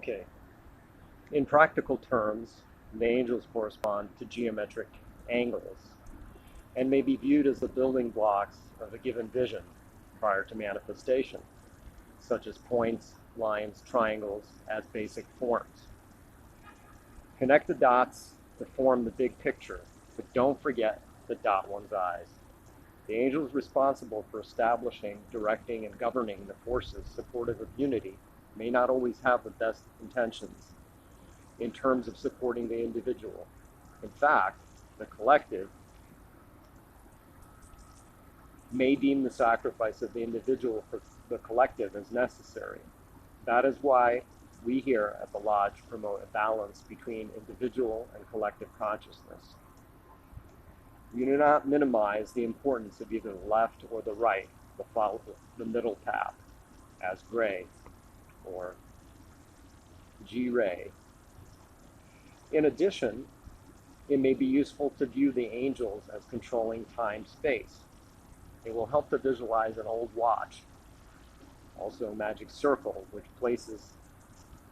Okay, in practical terms, the angels correspond to geometric angles and may be viewed as the building blocks of a given vision prior to manifestation, such as points, lines, triangles as basic forms. Connect the dots to form the big picture, but don't forget to dot one's I's. The angel is responsible for establishing, directing, and governing the forces supportive of unity, may not always have the best intentions in terms of supporting the individual. In fact, the collective may deem the sacrifice of the individual for the collective as necessary. That is why we here at the Lodge promote a balance between individual and collective consciousness. We do not minimize the importance of either the left or the right, the middle path, as gray or G-ray. In addition, it may be useful to view the angels as controlling time-space. It will help to visualize an old watch, also Magick Circle, which places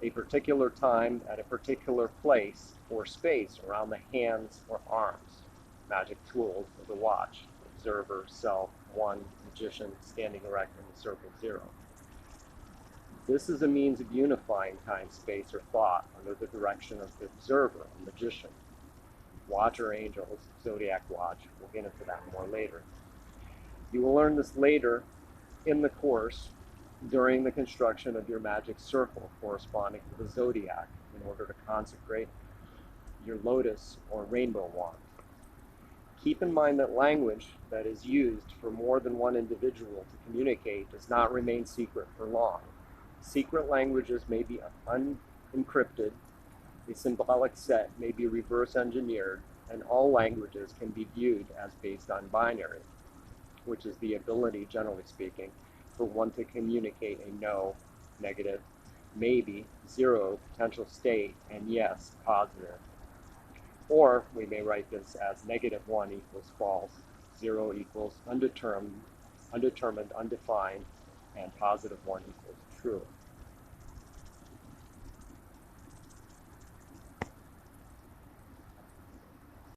a particular time at a particular place or space around the hands or arms. Magic tools of the watch: observer, self, one, magician, standing erect in the circle 0. This is a means of unifying time, space, or thought under the direction of the observer, a magician. Watch or angels, zodiac watch. We'll get into that more later. You will learn this later in the course during the construction of your magic circle corresponding to the zodiac in order to consecrate your lotus or rainbow wand. Keep in mind that language that is used for more than one individual to communicate does not remain secret for long. Secret languages may be unencrypted, a symbolic set may be reverse engineered, and all languages can be viewed as based on binary, which is the ability, generally speaking, for one to communicate a no, negative, maybe, 0, potential state, and yes, positive. Or we may write this as -1 equals false, 0 equals undetermined, undefined, and +1 equals true.